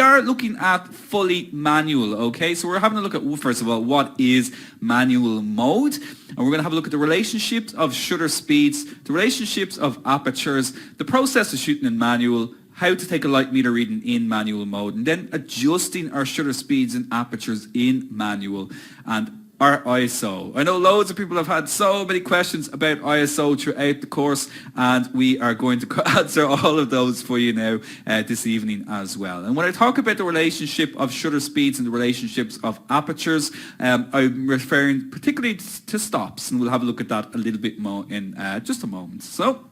are looking at fully manual, okay? So we're having a look at, first of all, what is manual mode? And we're going to have a look at the relationships of shutter speeds, the relationships of apertures, the process of shooting in manual, how to take a light meter reading in manual mode, and then adjusting our shutter speeds and apertures in manual, and our ISO. I know loads of people have had so many questions about ISO throughout the course, and we are going to answer all of those for you now this evening as well. And when I talk about the relationship of shutter speeds and the relationships of apertures, I'm referring particularly to stops, and we'll have a look at that a little bit more in just a moment. So,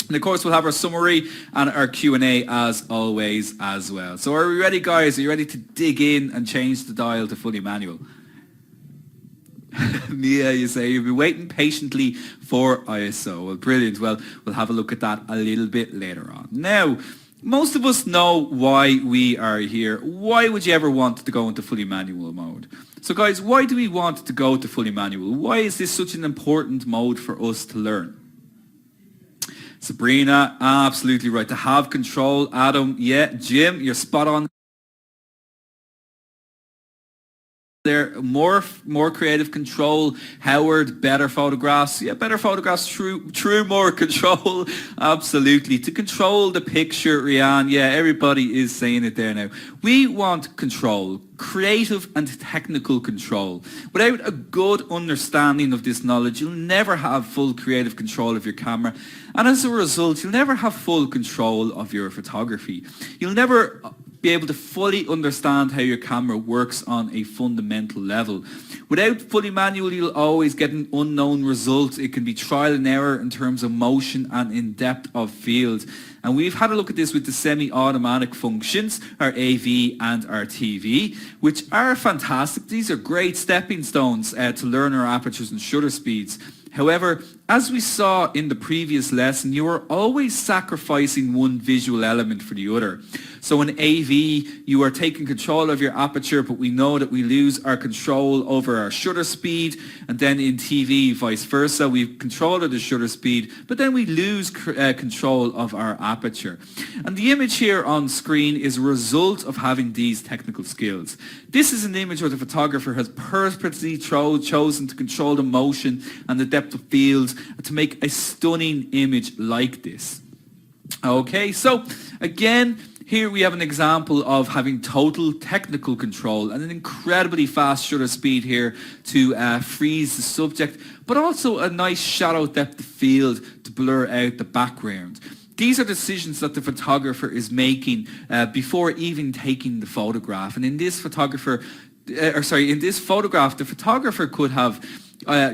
and of course, we'll have our summary and our Q&A as always as well. So are we ready, guys? Are you ready to dig in and change the dial to fully manual? Mia, you say you've been waiting patiently for ISO. Well, brilliant. Well, we'll have a look at that a little bit later on. Now, most of us know why we are here. Why would you ever want to go into fully manual mode? So guys, why do we want to go to fully manual? Why is this such an important mode for us to learn? Sabrina, absolutely right. To have control. Adam, yeah. Jim, you're spot on. There, more creative control. Howard, better photographs. Yeah, better photographs, true more control. Absolutely. To control the picture, Rianne. Yeah, everybody is saying it there now. We want control, creative and technical control. Without a good understanding of this knowledge, you'll never have full creative control of your camera. And as a result, you'll never have full control of your photography. You'll never be able to fully understand how your camera works on a fundamental level. Without fully manual, you'll always get an unknown result. It can be trial and error in terms of motion and in depth of field. And we've had a look at this with the semi-automatic functions, our AV and our TV, which are fantastic. These are great stepping stones to learn our apertures and shutter speeds. However, as we saw in the previous lesson, you are always sacrificing one visual element for the other. So in AV, you are taking control of your aperture, but we know that we lose our control over our shutter speed. And then in TV, vice versa, we've control of the shutter speed, but then we lose control of our aperture. And the image here on screen is a result of having these technical skills. This is an image where the photographer has purposely chosen to control the motion and the depth of field to make a stunning image like this. Okay, so again, here we have an example of having total technical control and an incredibly fast shutter speed here to freeze the subject, but also a nice shallow depth of field to blur out the background. These are decisions that the photographer is making before even taking the photograph. And in this photograph, the photographer could have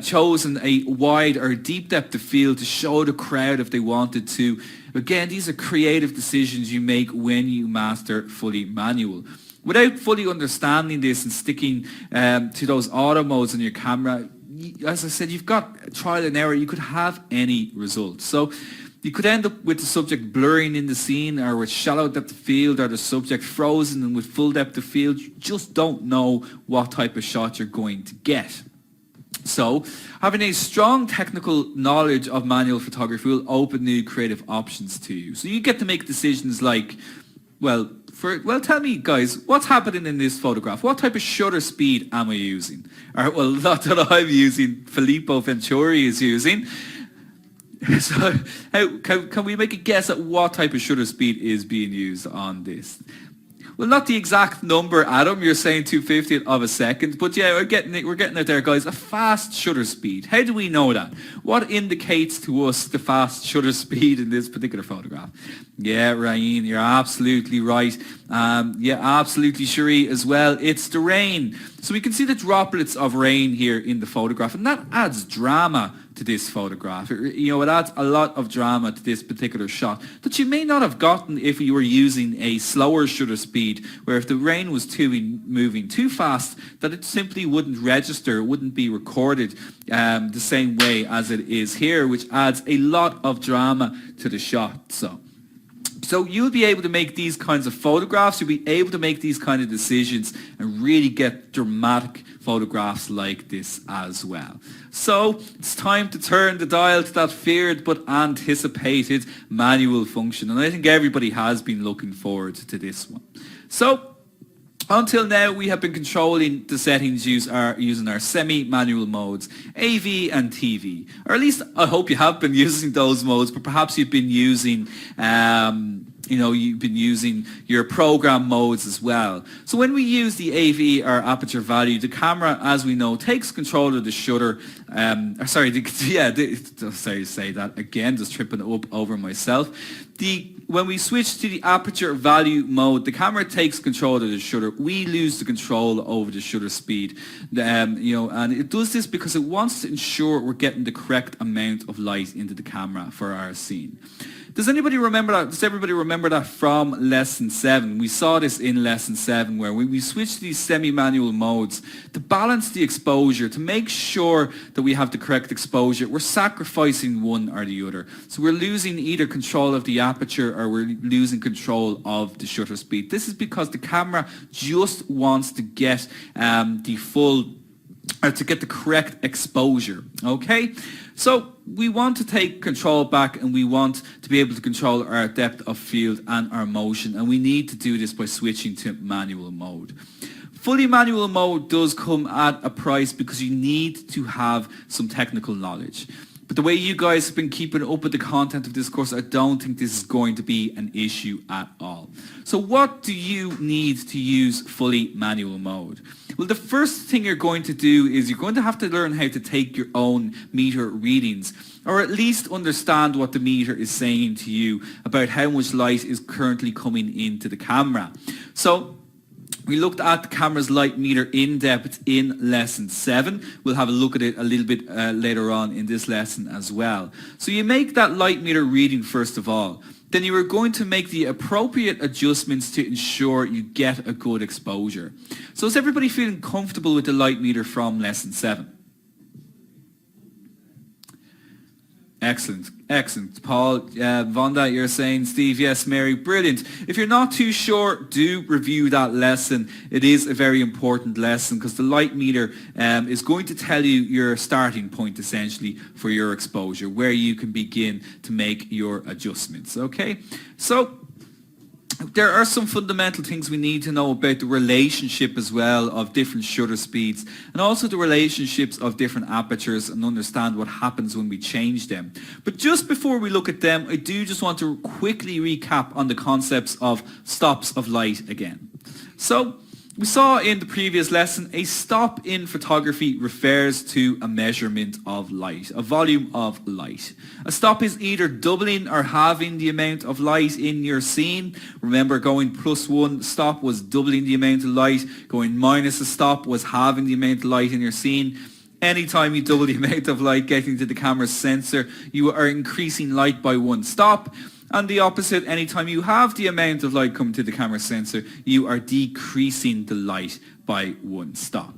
chosen a wide or deep depth of field to show the crowd if they wanted to. Again, these are creative decisions you make when you master fully manual. Without fully understanding this and sticking to those auto modes on your camera, as I said, you've got trial and error. You could have any result. So you could end up with the subject blurring in the scene, or with shallow depth of field, or the subject frozen and with full depth of field. You just don't know what type of shot you're going to get. So, having a strong technical knowledge of manual photography will open new creative options to you. So you get to make decisions like, well, tell me, guys, what's happening in this photograph? What type of shutter speed am I using? Or, well, not that I'm using, Filippo Venturi is using. So, can we make a guess at what type of shutter speed is being used on this? Well, not the exact number, Adam. You're saying 2/50th of a second, but yeah, we're getting it there, guys. A fast shutter speed. How do we know that? What indicates to us the fast shutter speed in this particular photograph? Yeah, Ryan, you're absolutely right. Yeah, absolutely, Cherie, as well. It's the rain. So we can see the droplets of rain here in the photograph, and that adds drama to this photograph. It adds a lot of drama to this particular shot that you may not have gotten if you were using a slower shutter speed, where if the rain was moving too fast, that it simply wouldn't register, wouldn't be recorded the same way as it is here, which adds a lot of drama to the shot. So you'll be able to make these kinds of photographs, you'll be able to make these kind of decisions and really get dramatic photographs like this as well. So it's time to turn the dial to that feared but anticipated manual function. And I think everybody has been looking forward to this one. So Until now, we have been controlling the settings using our semi-manual modes, AV and TV. Or at least I hope you have been using those modes, but perhaps you've been using your program modes as well. So when we use the AV or aperture value, the camera, as we know, takes control of the shutter. Sorry to say that again, just tripping up over myself. When we switch to the aperture value mode, the camera takes control of the shutter. We lose the control over the shutter speed. And it does this because it wants to ensure we're getting the correct amount of light into the camera for our scene. Does anybody remember that? Does everybody remember that from lesson 7? We saw this in lesson 7 where we switched to these semi-manual modes to balance the exposure, to make sure that we have the correct exposure. We're sacrificing one or the other. So we're losing either control of the aperture or we're losing control of the shutter speed. This is because the camera just wants to get to get the correct exposure, okay? So we want to take control back and we want to be able to control our depth of field and our motion, and we need to do this by switching to manual mode. Fully manual mode does come at a price because you need to have some technical knowledge. But the way you guys have been keeping up with the content of this course, I don't think this is going to be an issue at all. So what do you need to use fully manual mode? Well, the first thing you're going to do is you're going to have to learn how to take your own meter readings, or at least understand what the meter is saying to you about how much light is currently coming into the camera. So we looked at the camera's light meter in depth in lesson 7. We'll have a look at it a little bit later on in this lesson as well. So you make that light meter reading first of all. Then you are going to make the appropriate adjustments to ensure you get a good exposure. So is everybody feeling comfortable with the light meter from lesson 7? Excellent. Paul, Vonda, you're saying, Steve, yes, Mary, brilliant. If you're not too sure, do review that lesson. It is a very important lesson because the light meter is going to tell you your starting point, essentially, for your exposure, where you can begin to make your adjustments, okay? So there are some fundamental things we need to know about the relationship as well of different shutter speeds and also the relationships of different apertures and understand what happens when we change them. But just before we look at them, I do just want to quickly recap on the concepts of stops of light again. So we saw in the previous lesson, a stop in photography refers to a measurement of light, a volume of light. A stop is either doubling or halving the amount of light in your scene. Remember, going +1 stop was doubling the amount of light. Going minus a stop was halving the amount of light in your scene. Anytime you double the amount of light getting to the camera's sensor, you are increasing light by 1 stop. And the opposite, anytime you have the amount of light coming to the camera sensor, you are decreasing the light by 1 stop.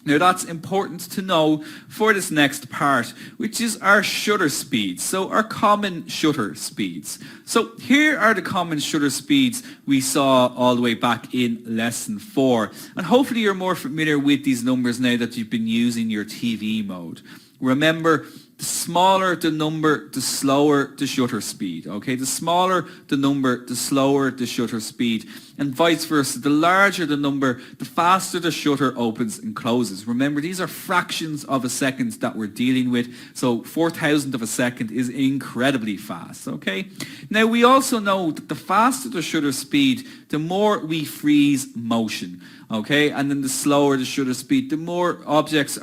Now that's important to know for this next part, which is our shutter speeds, so our common shutter speeds. So here are the common shutter speeds we saw all the way back in lesson 4. And hopefully you're more familiar with these numbers now that you've been using your TV mode. Remember, the smaller the number, the slower the shutter speed, okay? The smaller the number, the slower the shutter speed, and vice versa. The larger the number, the faster the shutter opens and closes. Remember, these are fractions of a second that we're dealing with, so 4,000th of a second is incredibly fast, okay? Now, we also know that the faster the shutter speed, the more we freeze motion, okay? And then the slower the shutter speed, the more objects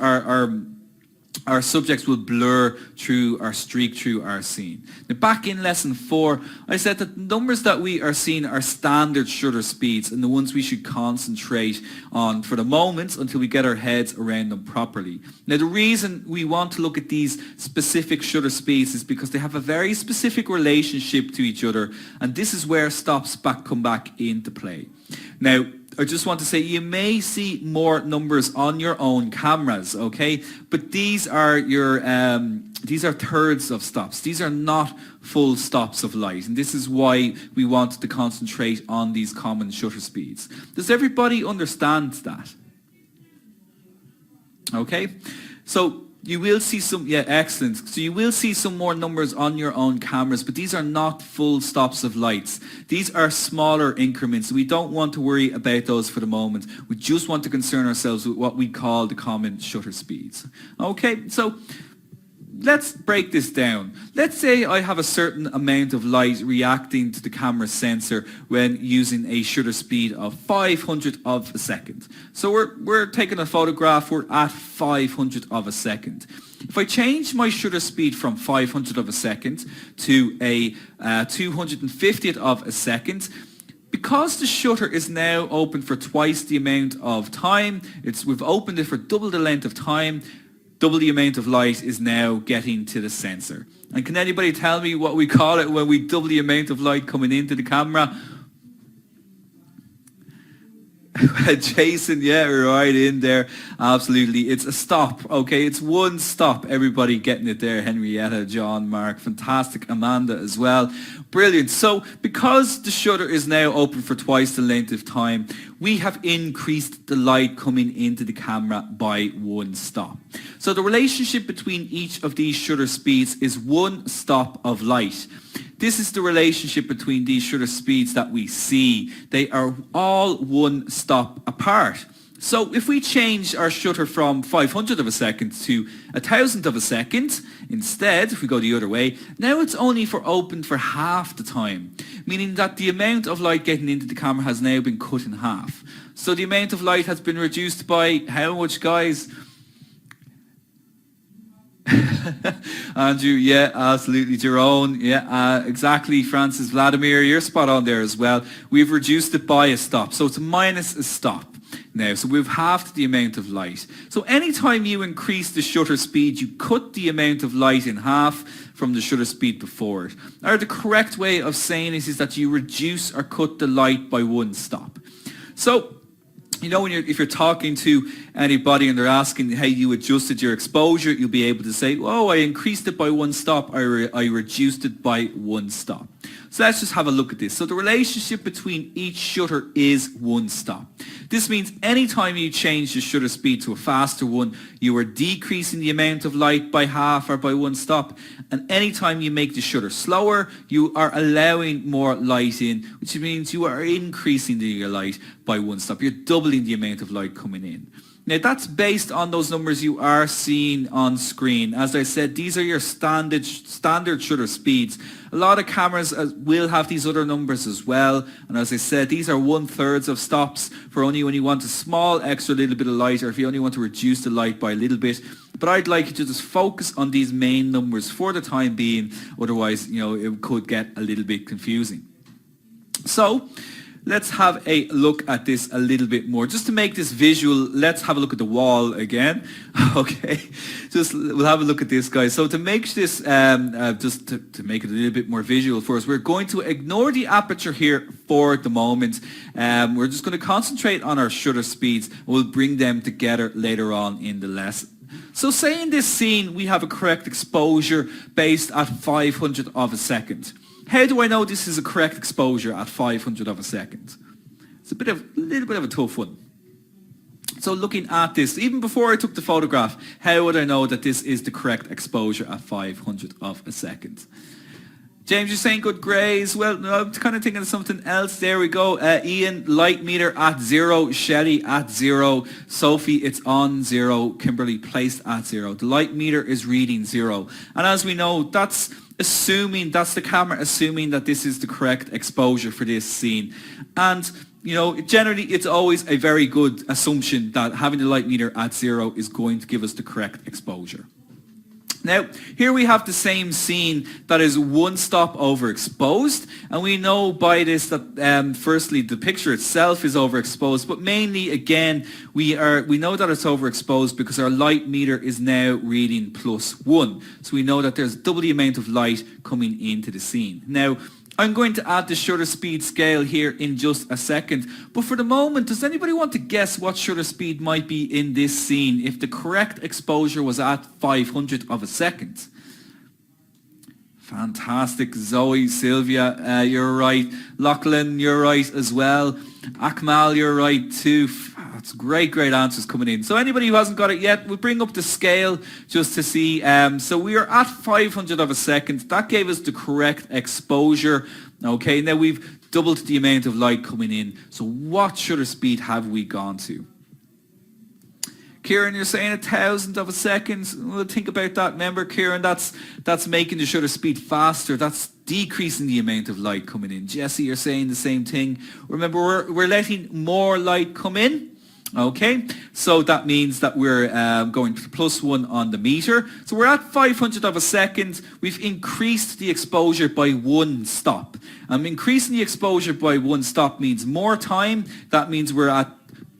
our subjects will blur through or streak through our scene. Now, back in lesson 4, I said that the numbers that we are seeing are standard shutter speeds and the ones we should concentrate on for the moment until we get our heads around them properly. Now, the reason we want to look at these specific shutter speeds is because they have a very specific relationship to each other, and this is where stops come back into play. Now, I just want to say you may see more numbers on your own cameras, okay? But these are thirds of stops. These are not full stops of light, and this is why we want to concentrate on these common shutter speeds. Does everybody understand that? Okay, so You will see some, yeah, excellent. So you will see some more numbers on your own cameras, but these are not full stops of lights. These are smaller increments. We don't want to worry about those for the moment. We just want to concern ourselves with what we call the common shutter speeds. Okay, so let's break this down. Let's say I have a certain amount of light reacting to the camera sensor when using a shutter speed of 500 of a second. So we're taking a photograph, we're at 500 of a second. If I change my shutter speed from 500 of a second to a 250th of a second, because the shutter is now open for twice the amount of time, we've opened it for double the length of time, double the amount of light is now getting to the sensor. And can anybody tell me what we call it when we double the amount of light coming into the camera? Jason, yeah, right in there. Absolutely. It's a stop, okay? It's one stop. Everybody getting it there. Henrietta, John, Mark, fantastic. Amanda as well. Brilliant. So because the shutter is now open for twice the length of time, we have increased the light coming into the camera by one stop. So the relationship between each of these shutter speeds is one stop of light. This is the relationship between these shutter speeds that we see. They are all one stop apart. So if we change our shutter from 500 of a second to 1,000 of a second, instead, if we go the other way, now it's only open for half the time, meaning that the amount of light getting into the camera has now been cut in half. So the amount of light has been reduced by how much, guys? Andrew, yeah, absolutely. Jerome, yeah, exactly. Francis, Vladimir, you're spot on there as well. We've reduced it by a stop, so it's minus a stop now. So we've halved the amount of light. So anytime you increase the shutter speed, you cut the amount of light in half from the shutter speed before it. Or the correct way of saying this is that you reduce or cut the light by one stop. So you know, if you're talking to anybody and they're asking how you adjusted your exposure, you'll be able to say, oh, I increased it by one stop, I reduced it by one stop. So let's just have a look at this. So the relationship between each shutter is one stop. This means anytime you change the shutter speed to a faster one, you are decreasing the amount of light by half or by one stop. And anytime you make the shutter slower, you are allowing more light in, which means you are increasing the light by one stop. You're doubling the amount of light coming in. Now that's based on those numbers you are seeing on screen. As I said, these are your standard shutter speeds. A lot of cameras will have these other numbers as well. And as I said, these are 1/3 of stops for only when you want a small extra little bit of light, or if you only want to reduce the light by a little bit. But I'd like you to just focus on these main numbers for the time being. Otherwise, you know, it could get a little bit confusing. So let's have a look at this a little bit more. Just to make this visual, let's have a look at the wall again. Okay, we'll have a look at this, guys. So to make this, just to make it a little bit more visual for us, we're going to ignore the aperture here for the moment. We're just going to concentrate on our shutter speeds. We'll bring them together later on in the lesson. So say in this scene, we have a correct exposure based at 500 of a second. How do I know this is a correct exposure at 500 of a second? It's a little bit of a tough one. So looking at this, even before I took the photograph, how would I know that this is the correct exposure at 500 of a second? James, you're saying good grays. Well, no, I'm kind of thinking of something else. There we go. Ian, light meter at 0. Shelley at 0. Sophie, it's on 0. Kimberly, placed at 0. The light meter is reading 0. And as we know, that's the camera assuming that this is the correct exposure for this scene. And, you know, generally it's always a very good assumption that having the light meter at 0 is going to give us the correct exposure. Now, here we have the same scene that is one stop overexposed, and we know by this that firstly the picture itself is overexposed, but mainly again we know that it's overexposed because our light meter is now reading +1. So we know that there's double the amount of light coming into the scene. Now, I'm going to add the shutter speed scale here in just a second, but for the moment, does anybody want to guess what shutter speed might be in this scene if the correct exposure was at 500 of a second? Fantastic. Zoe, Sylvia, you're right. Lachlan, you're right as well. Akmal, you're right too. It's great answers coming in. So anybody who hasn't got it yet, we'll bring up the scale just to see. So we are at 500 of a second. That gave us the correct exposure. Okay, now we've doubled the amount of light coming in. So what shutter speed have we gone to? Kieran, you're saying 1,000 of a second. Well, think about that. Remember, Kieran, that's making the shutter speed faster. That's decreasing the amount of light coming in. Jesse, you're saying the same thing. Remember, we're letting more light come in. Okay, so that means that we're going to +1 on the meter. So we're at 500 of a second. We've increased the exposure by 1 stop. Increasing the exposure by 1 stop means more time. That means we're at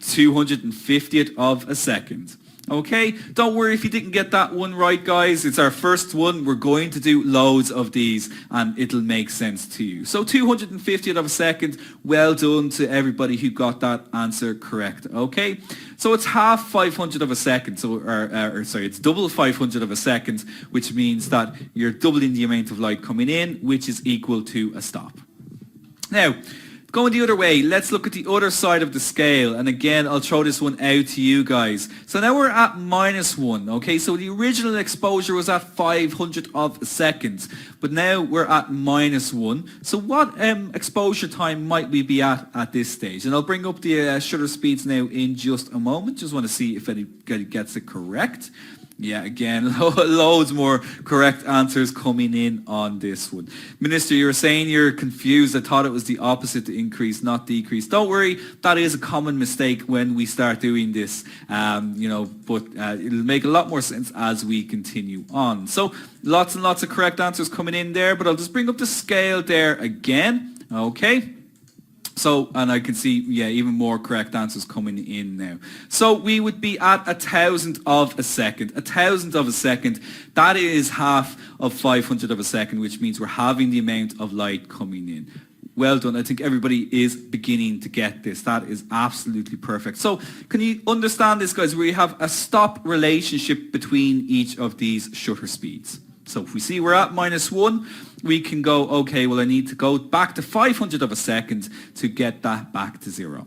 250th of a second. Okay, don't worry if you didn't get that one right, guys. It's our first one. We're going to do loads of these and it'll make sense to you. So 250th of a second. Well done to everybody who got that answer correct. Okay, so it's half 500 of a second. So, it's double 500 of a second, which means that you're doubling the amount of light coming in, which is equal to a stop. Now, going the other way, let's look at the other side of the scale. And again, I'll throw this one out to you guys. So now we're at -1. Okay, so the original exposure was at 500 of a second. But now we're at -1. So what exposure time might we be at this stage? And I'll bring up the shutter speeds now in just a moment. Just want to see if anybody gets it correct. Yeah, again, loads more correct answers coming in on this one. Minister, you were saying you're confused. I thought it was the opposite, to increase, not decrease. Don't worry, that is a common mistake when we start doing this, but it'll make a lot more sense as we continue on. So lots and lots of correct answers coming in there, but I'll just bring up the scale there again, okay? So, and I can see, yeah, even more correct answers coming in now. So we would be at 1,000 of a second. 1,000 of a second, that is half of 500 of a second, which means we're having the amount of light coming in. Well done. I think everybody is beginning to get this. That is absolutely perfect. So can you understand this, guys, where you have a stop relationship between each of these shutter speeds? So if we see we're at -1, we can go, okay, well, I need to go back to 500 of a second to get that back to 0.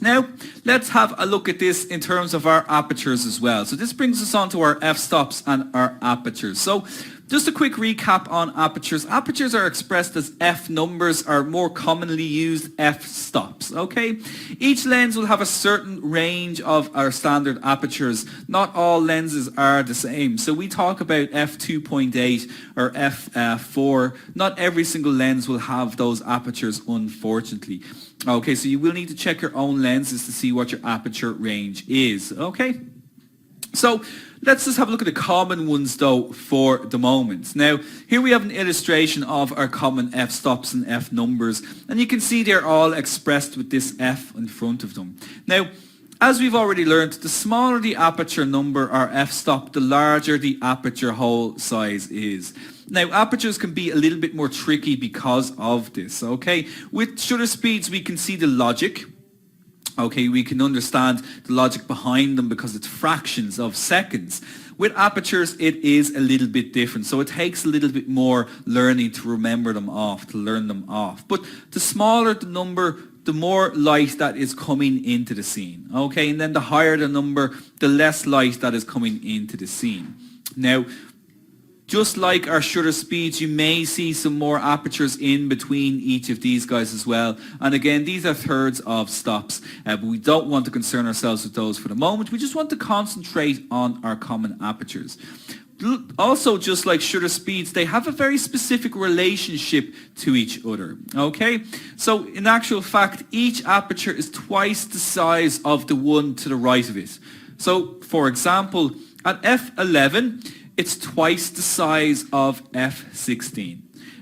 Now, let's have a look at this in terms of our apertures as well. So this brings us on to our f-stops and our apertures. So just a quick recap on apertures. Apertures are expressed as f numbers, are more commonly used f-stops, okay? Each lens will have a certain range of our standard apertures. Not all lenses are the same. So we talk about f2.8 or f4. Not every single lens will have those apertures, unfortunately. Okay, so you will need to check your own lenses to see what your aperture range is, okay? So let's just have a look at the common ones though for the moment. Now, here we have an illustration of our common f-stops and f-numbers, and you can see they're all expressed with this f in front of them. Now, as we've already learned, the smaller the aperture number or f-stop, the larger the aperture hole size is. Now, apertures can be a little bit more tricky because of this, okay? With shutter speeds, we can see the logic. Okay, we can understand the logic behind them because it's fractions of seconds. With apertures, it is a little bit different. So it takes a little bit more learning to remember them off, to learn them off. But the smaller the number, the more light that is coming into the scene. Okay, and then the higher the number, the less light that is coming into the scene. Now, just like our shutter speeds, you may see some more apertures in between each of these guys as well. And again, these are thirds of stops, but we don't want to concern ourselves with those for the moment. We just want to concentrate on our common apertures. Also, just like shutter speeds, they have a very specific relationship to each other, okay? So in actual fact, each aperture is twice the size of the one to the right of it. So for example, at f11, it's twice the size of f16.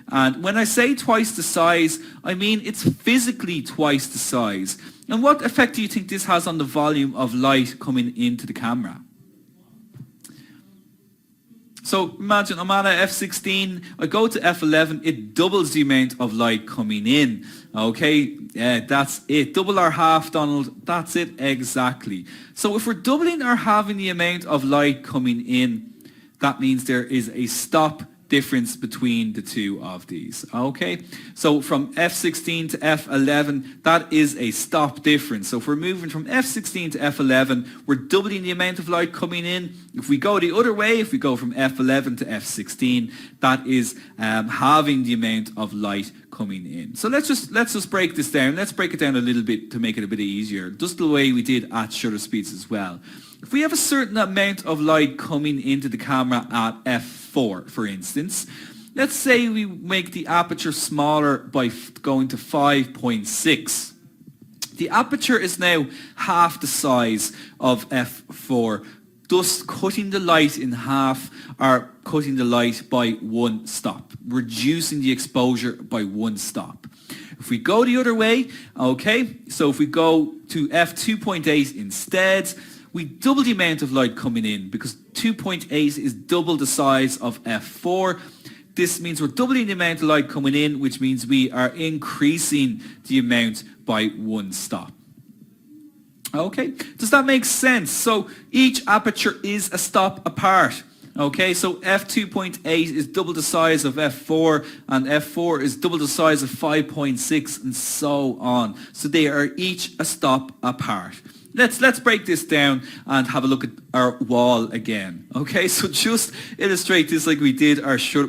And when I say twice the size, I mean it's physically twice the size. And what effect do you think this has on the volume of light coming into the camera? So imagine I'm at f16, I go to f11, it doubles the amount of light coming in. Okay, yeah, that's it. Double or half, Donald, that's it exactly. So if we're doubling or halving the amount of light coming in, that means there is a stop difference between the two of these. Okay, so from F16 to F11, that is a stop difference. So if we're moving from F16 to F11, we're doubling the amount of light coming in. If we go the other way, if we go from F11 to F16, that is halving the amount of light coming in. So let's just break this down. Let's break it down a little bit to make it a bit easier, just the way we did at shutter speeds as well. If we have a certain amount of light coming into the camera at f4, for instance, let's say we make the aperture smaller by going to 5.6. The aperture is now half the size of f4, thus cutting the light in half, or cutting the light by one stop, reducing the exposure by one stop. If we go the other way, okay, so if we go to f2.8 instead, we double the amount of light coming in because 2.8 is double the size of f4. This means we're doubling the amount of light coming in, which means we are increasing the amount by one stop. Okay, does that make sense? So each aperture is a stop apart. Okay, so f2.8 is double the size of f4, and f4 is double the size of 5.6, and so on. So they are each a stop apart. Let's break this down and have a look at our wall again. Okay, so just illustrate this like we did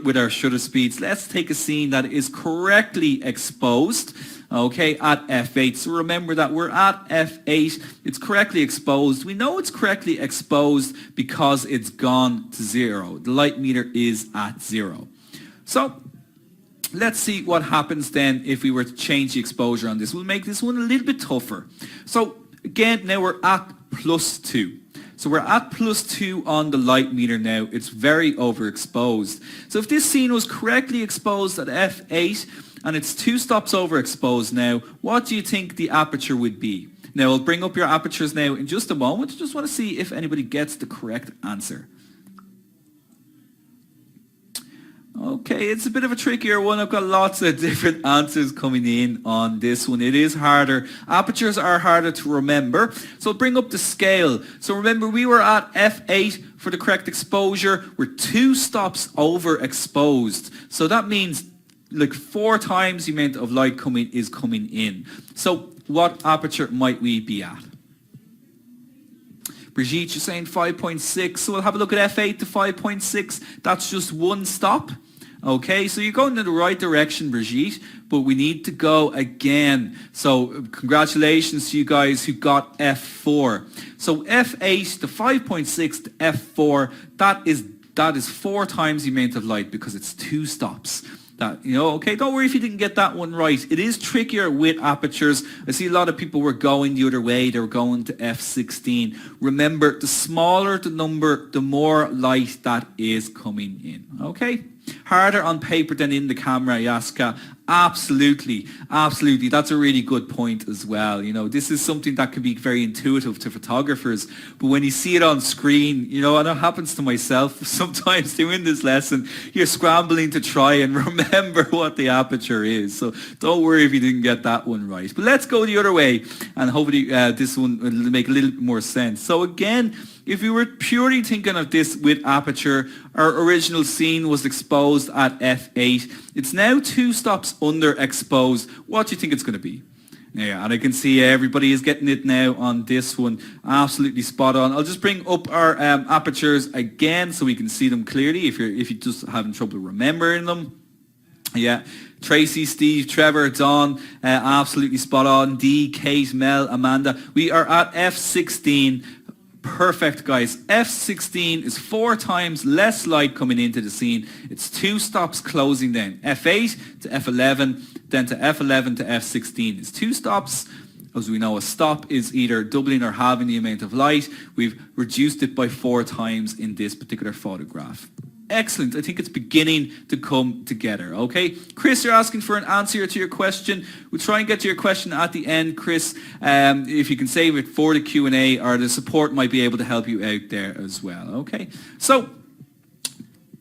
with our shutter speeds. Let's take a scene that is correctly exposed, okay, at f8. So remember that we're at f8. It's correctly exposed. We know it's correctly exposed because it's gone to 0. The light meter is at 0. So let's see what happens then if we were to change the exposure on this. We'll make this one a little bit tougher. So again, now we're at +2. So we're at +2 on the light meter now. It's very overexposed. So if this scene was correctly exposed at f8 and it's 2 stops overexposed now, what do you think the aperture would be? Now I'll bring up your apertures now in just a moment. I just want to see if anybody gets the correct answer. Okay, it's a bit of a trickier one. I've got lots of different answers coming in on this one. It is harder. Apertures are harder to remember. So I'll bring up the scale. So remember, we were at f8 for the correct exposure. We're 2 stops overexposed. So that means like 4 times the amount of light coming in. So what aperture might we be at? Brigitte, you're saying 5.6. So we'll have a look at f8 to 5.6. That's just 1 stop. Okay, so you're going in the right direction, Brigitte, but we need to go again. So congratulations to you guys who got f4. So f8 to 5.6 to f4, that is 4 times the amount of light because it's 2 stops. Okay, don't worry if you didn't get that one right. It is trickier with apertures. I see a lot of people were going the other way. They were going to f16. Remember, the smaller the number, the more light that is coming in. Okay? Harder on paper than in the camera, Yaska. Absolutely, absolutely. That's a really good point as well. This is something that can be very intuitive to photographers, but when you see it on screen, and it happens to myself sometimes doing this lesson, you're scrambling to try and remember what the aperture is. So don't worry if you didn't get that one right. But let's go the other way, and hopefully this one will make a little bit more sense. So again, if we were purely thinking of this with aperture, our original scene was exposed at f8. It's now 2 stops underexposed. What do you think it's going to be? Yeah, and I can see everybody is getting it now on this one. Absolutely spot on. I'll just bring up our apertures again so we can see them clearly if you're just having trouble remembering them. Yeah, Tracy, Steve, Trevor, Don, absolutely spot on. Dee, Kate, Mel, Amanda. We are at f16. Perfect, guys. F16 is 4 times less light coming into the scene. It's 2 stops closing then. F8 to F11, then to F11 to F16. It's 2 stops. As we know, a stop is either doubling or halving the amount of light. We've reduced it by 4 times in this particular photograph. Excellent. I think it's beginning to come together. Okay, Chris, you're asking for an answer to your question. We'll try and get to your question at the end, Chris. If you can save it for the Q&A, or the support might be able to help you out there as well. Okay, so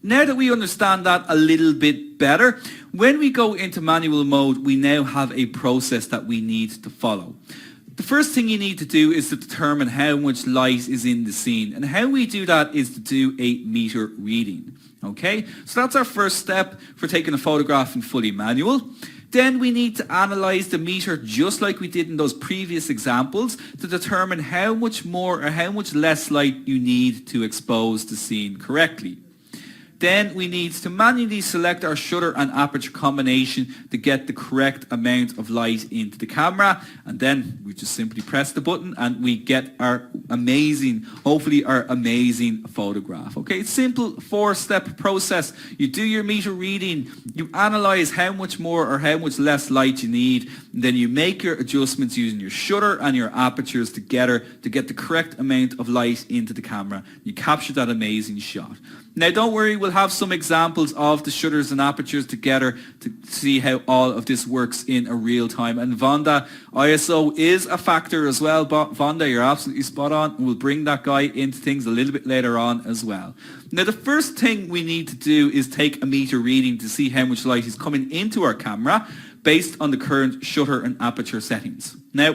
now that we understand that a little bit better, when we go into manual mode, we now have a process that we need to follow. The first thing you need to do is to determine how much light is in the scene. And how we do that is to do a meter reading. Okay, so that's our first step for taking a photograph in fully manual. Then we need to analyze the meter just like we did in those previous examples to determine how much more or how much less light you need to expose the scene correctly. Then we need to manually select our shutter and aperture combination to get the correct amount of light into the camera, and then we just simply press the button and we get our amazing, hopefully our amazing photograph. Okay, simple 4-step process. You do your meter reading, you analyze how much more or how much less light you need, and then you make your adjustments using your shutter and your apertures together to get the correct amount of light into the camera. You capture that amazing shot. Now don't worry, we'll have some examples of the shutters and apertures together to see how all of this works in a real time. And Vonda, ISO is a factor as well. Vonda, you're absolutely spot on. We'll bring that guy into things a little bit later on as well. Now the first thing we need to do is take a meter reading to see how much light is coming into our camera based on the current shutter and aperture settings. Now,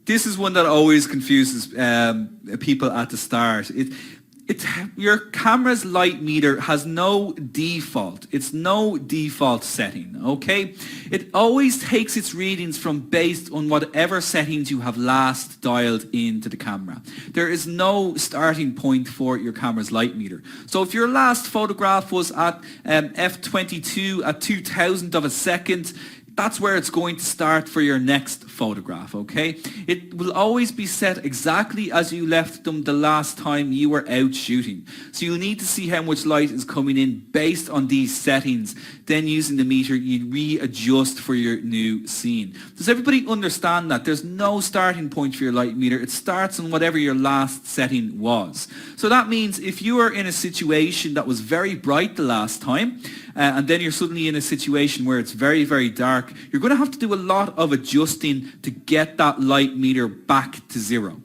this is one that always confuses people at the start. Your camera's light meter has no default. It's no default setting, okay? It always takes its readings from based on whatever settings you have last dialed into the camera. There is no starting point for your camera's light meter. So if your last photograph was at f22 at 2000 of a second, that's where it's going to start for your next photograph, okay? It will always be set exactly as you left them the last time you were out shooting. So you'll need to see how much light is coming in based on these settings. Then using the meter, you readjust for your new scene. Does everybody understand that? There's no starting point for your light meter. It starts on whatever your last setting was. So that means if you are in a situation that was very bright the last time, and then you're suddenly in a situation where it's very, very dark, you're going to have to do a lot of adjusting to get that light meter back to zero.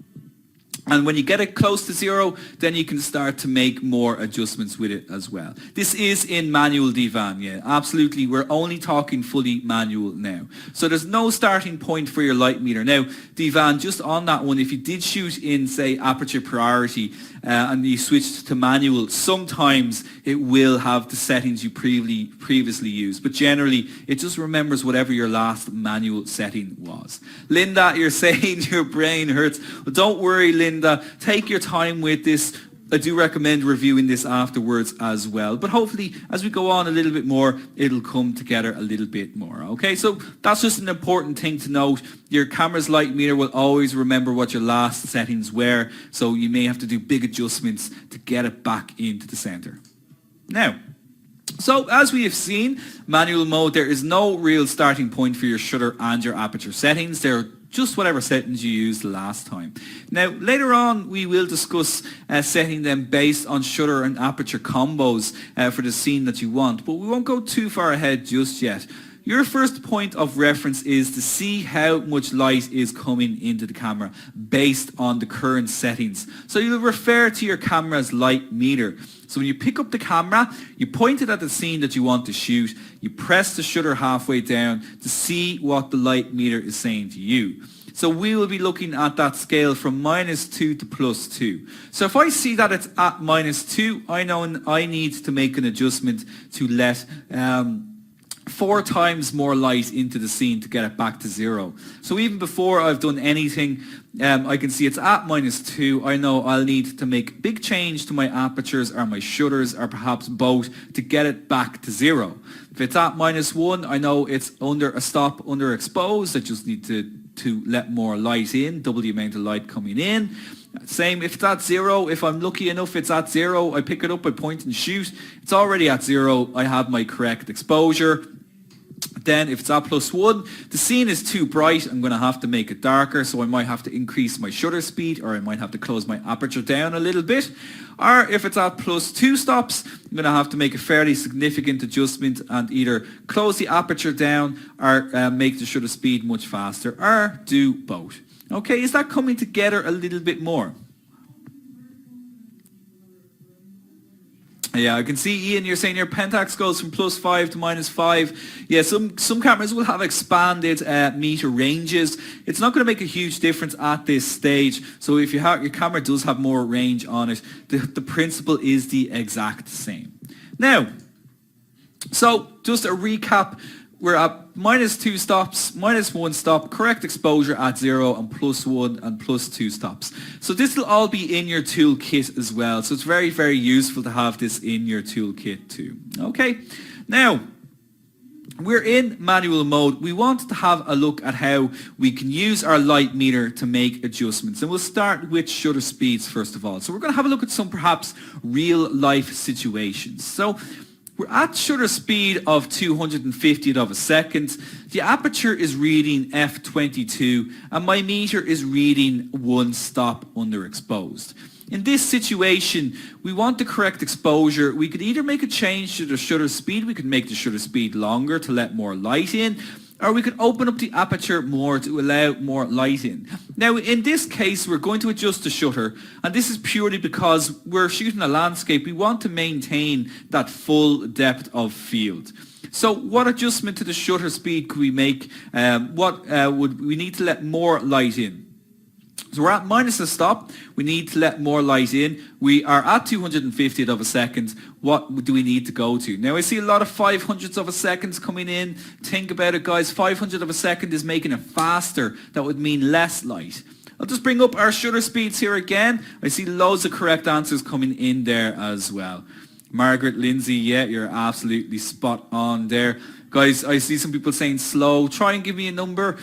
And when you get it close to zero, then you can start to make more adjustments with it as well. This is in manual Divan, yeah, absolutely. We're only talking fully manual now. So there's no starting point for your light meter. Now, Divan, just on that one, if you did shoot in, say, aperture priority, and you switched to manual, sometimes it will have the settings you previously used. But generally, it just remembers whatever your last manual setting was. Linda, you're saying your brain hurts. Well, don't worry, Linda. Take your time with this. I do recommend reviewing this afterwards as well. But hopefully, as we go on a little bit more, it'll come together a little bit more. Okay, so that's just an important thing to note. Your camera's light meter will always remember what your last settings were. So you may have to do big adjustments to get it back into the center. Now, so as we have seen, manual mode, there is no real starting point for your shutter and your aperture settings. They're just whatever settings you used last time. Now, later on, we will discuss setting them based on shutter and aperture combos for the scene that you want, but we won't go too far ahead just yet. Your first point of reference is to see how much light is coming into the camera based on the current settings. So you'll refer to your camera's light meter. So when you pick up the camera, you point it at the scene that you want to shoot, you press the shutter halfway down to see what the light meter is saying to you. So we will be looking at that scale from -2 to +2. So if I see that it's at -2, I know I need to make an adjustment to let 4 times more light into the scene to get it back to 0. So even before I've done anything, I can see it's at -2. I know I'll need to make a big change to my apertures or my shutters or perhaps both to get it back to 0. If it's at -1, I know it's underexposed. I just need to let more light in, double the amount of light coming in. Same if it's at 0, if I'm lucky enough it's at 0, I pick it up, I point and shoot. It's already at 0, I have my correct exposure. Then if it's at +1, the scene is too bright, I'm going to have to make it darker, so I might have to increase my shutter speed, or I might have to close my aperture down a little bit. Or if it's at +2 stops, I'm going to have to make a fairly significant adjustment and either close the aperture down or make the shutter speed much faster, or do both. Okay, is that coming together a little bit more? Yeah, I can see, Ian, you're saying your Pentax goes from +5 to -5. Yeah, some cameras will have expanded meter ranges. It's not going to make a huge difference at this stage. So if your camera does have more range on it, the principle is the exact same. Now, so just a recap. We're at -2 stops, -1 stop, correct exposure at 0, and +1 and +2 stops. So this will all be in your toolkit as well. So it's very, very useful to have this in your toolkit too. Okay, now we're in manual mode. We want to have a look at how we can use our light meter to make adjustments. And we'll start with shutter speeds first of all. So we're going to have a look at some perhaps real life situations. So we're at shutter speed of 250th of a second. The aperture is reading f22 and my meter is reading 1 stop underexposed. In this situation, we want the correct exposure. We could either make a change to the shutter speed. We could make the shutter speed longer to let more light in, or we could open up the aperture more to allow more light in. Now, in this case, we're going to adjust the shutter, and this is purely because we're shooting a landscape. We want to maintain that full depth of field. So what adjustment to the shutter speed could we make? Would we need to let more light in? So we're at -1 stop. We need to let more light in. We are at 250th of a second. What do we need to go to? Now I see a lot of 500ths of a second coming in. Think about it, guys. 500th of a second is making it faster. That would mean less light. I'll just bring up our shutter speeds here again. I see loads of correct answers coming in there as well. Margaret, Lindsay, yeah, you're absolutely spot on there. Guys, I see some people saying slow. Try and give me a number.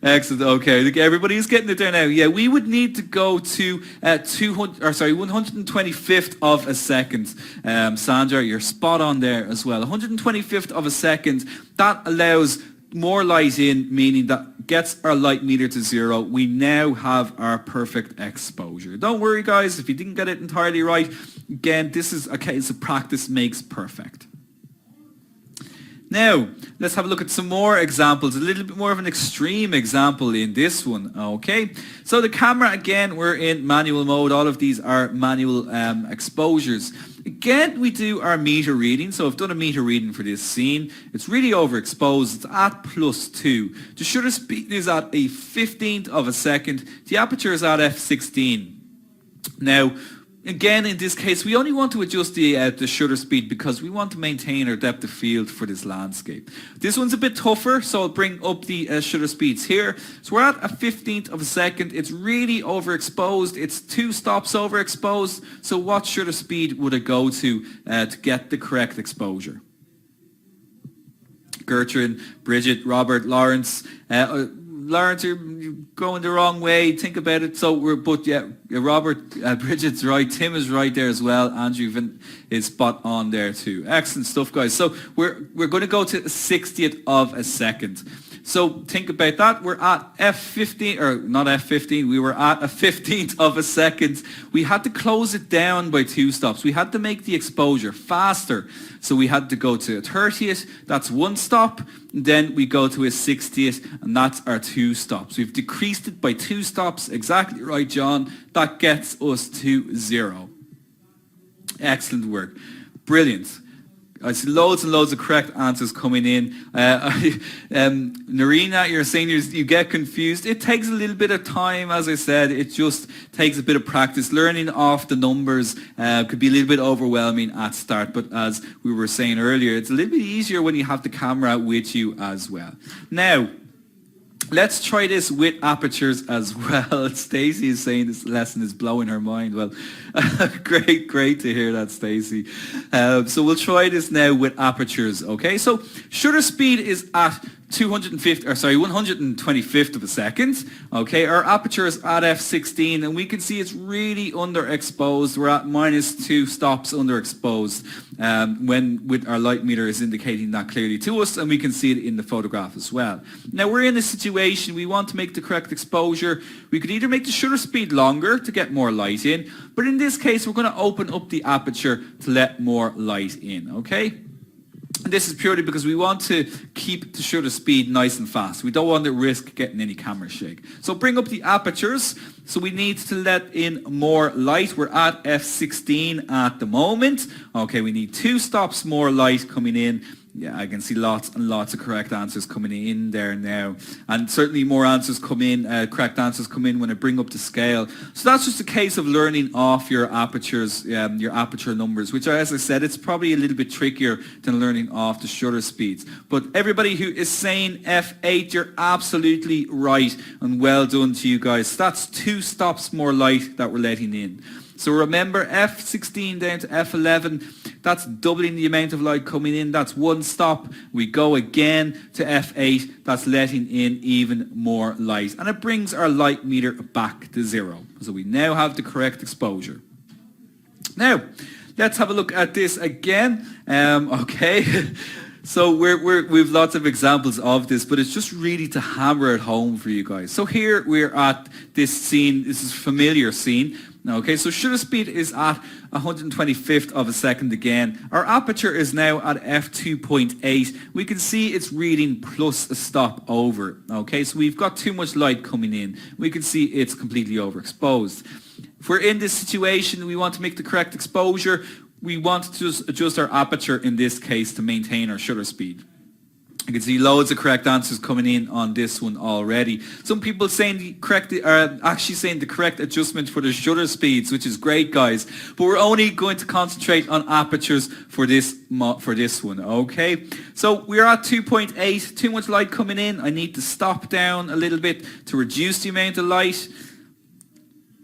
Excellent. Okay, look, everybody is getting it there now. Yeah, we would need to go to 125th of a second. Sandra, you're spot on there as well. 125th of a second. That allows more light in, meaning that gets our light meter to 0. We now have our perfect exposure. Don't worry, guys, if you didn't get it entirely right. Again, this is a case of practice makes perfect. Now, let's have a look at some more examples, a little bit more of an extreme example in this one, okay? So the camera, again, we're in manual mode. All of these are manual exposures. Again, we do our meter reading. So I've done a meter reading for this scene. It's really overexposed. It's at +2. The shutter speed is at a 15th of a second. The aperture is at f16. Now, again, in this case, we only want to adjust the shutter speed because we want to maintain our depth of field for this landscape. This one's a bit tougher, so I'll bring up the shutter speeds here. So we're at a 15th of a second. It's really overexposed. It's 2 stops overexposed. So what shutter speed would it go to get the correct exposure? Gertrude, Bridget, Robert, Lawrence. Lawrence, you're going the wrong way. Think about it. So Robert, Bridget's right. Tim is right there as well. Andrew is spot on there too. Excellent stuff, guys. So we're going to go to 60th of a second. So think about that. We're at f15, or not f15. We were at a 15th of a second. We had to close it down by 2 stops. We had to make the exposure faster. So we had to go to a 30th. That's 1 stop. Then we go to a 60th, and that's our 2 stops. We've decreased it by 2 stops. Exactly right, John. That gets us to 0. Excellent work. Brilliant. I see loads and loads of correct answers coming in. Narina, you're saying you get confused. It takes a little bit of time, as I said. It just takes a bit of practice. Learning off the numbers could be a little bit overwhelming at start, but as we were saying earlier, it's a little bit easier when you have the camera with you as well. Now, let's try this with apertures as well. Stacey is saying this lesson is blowing her mind. Well, great to hear that, Stacey. So we'll try this now with apertures, okay? So shutter speed is at 125th of a second. Okay, our aperture is at f16, and we can see it's really underexposed. We're at -2 stops underexposed when with our light meter is indicating that clearly to us, and we can see it in the photograph as well. Now we're in a situation we want to make the correct exposure. We could either make the shutter speed longer to get more light in, but in this case we're going to open up the aperture to let more light in. Okay. This is purely because we want to keep the shutter speed nice and fast. We don't want to risk getting any camera shake. So bring up the apertures. So we need to let in more light. We're at f16 at the moment. Okay, we need 2 stops more light coming in. Yeah, I can see lots and lots of correct answers coming in there now. And certainly more answers come in, correct answers come in when I bring up the scale. So that's just a case of learning off your apertures, your aperture numbers, which, as I said, it's probably a little bit trickier than learning off the shutter speeds. But everybody who is saying F8, you're absolutely right, and well done to you guys. So that's 2 stops more light that we're letting in. So remember, F16 down to F11, that's doubling the amount of light coming in. That's 1 stop. We go again to F8, that's letting in even more light. And it brings our light meter back to 0. So we now have the correct exposure. Now, let's have a look at this again. Okay. So we've lots of examples of this, but it's just really to hammer it home for you guys. So here we're at this scene. This is a familiar scene. Okay, so shutter speed is at 125th of a second again. Our aperture is now at f2.8. We can see it's reading plus a stop over. Okay, so we've got too much light coming in. We can see it's completely overexposed. If we're in this situation, we want to make the correct exposure. We want to just adjust our aperture in this case to maintain our shutter speed. You can see loads of correct answers coming in on this one already. Some people saying actually saying the correct adjustment for the shutter speeds, which is great, guys. But we're only going to concentrate on apertures for this one. Okay. So we're at 2.8. Too much light coming in. I need to stop down a little bit to reduce the amount of light.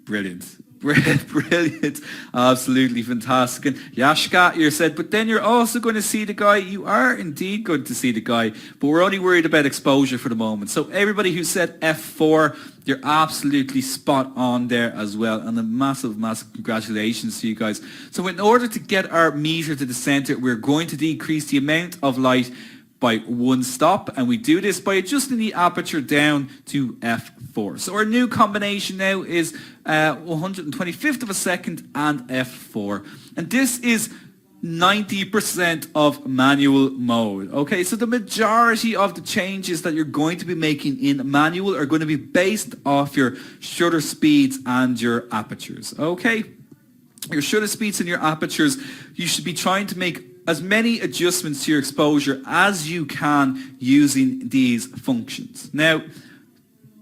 Brilliant. Brilliant. Absolutely fantastic. And Yashka, you said, but then you're also going to see the guy. You are indeed going to see the guy, but we're only worried about exposure for the moment. So everybody who said F4, you're absolutely spot on there as well. And a massive, massive congratulations to you guys. So in order to get our meter to the center, we're going to decrease the amount of light by 1 stop, and we do this by adjusting the aperture down to f4. So our new combination now is 125th of a second and f4, and this is 90% of manual mode. Okay, so the majority of the changes that you're going to be making in manual are going to be based off your shutter speeds and your apertures. Okay, your shutter speeds and your apertures, you should be trying to make as many adjustments to your exposure as you can using these functions. Now,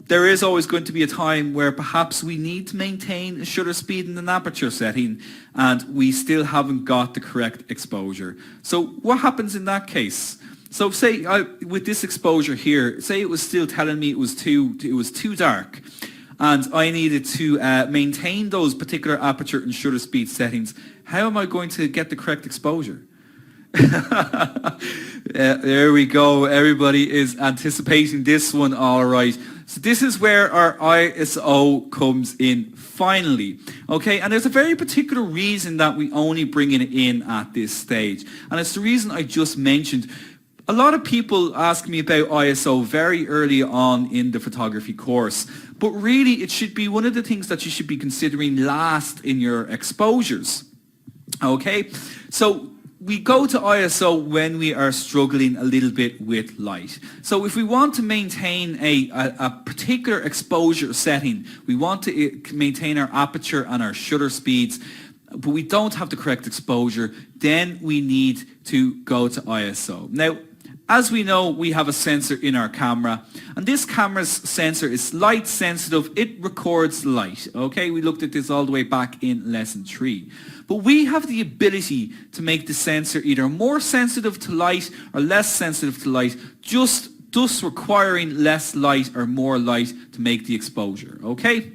there is always going to be a time where perhaps we need to maintain a shutter speed and an aperture setting and we still haven't got the correct exposure. So what happens in that case? So say with this exposure here, say it was still telling me it was too dark, and I needed to maintain those particular aperture and shutter speed settings. How am I going to get the correct exposure? There we go. Everybody is anticipating this one all right. So this is where our ISO comes in finally. Okay, and there's a very particular reason that we only bring it in at this stage. And it's the reason I just mentioned. A lot of people ask me about ISO very early on in the photography course, but really it should be one of the things that you should be considering last in your exposures. Okay, so we go to ISO when we are struggling a little bit with light. So if we want to maintain a particular exposure setting, we want to maintain our aperture and our shutter speeds, but we don't have the correct exposure, then we need to go to ISO. Now, as we know, we have a sensor in our camera, and this camera's sensor is light sensitive. It records light. Okay, we looked at this all the way back in lesson 3. But we have the ability to make the sensor either more sensitive to light or less sensitive to light, just thus requiring less light or more light to make the exposure. Okay?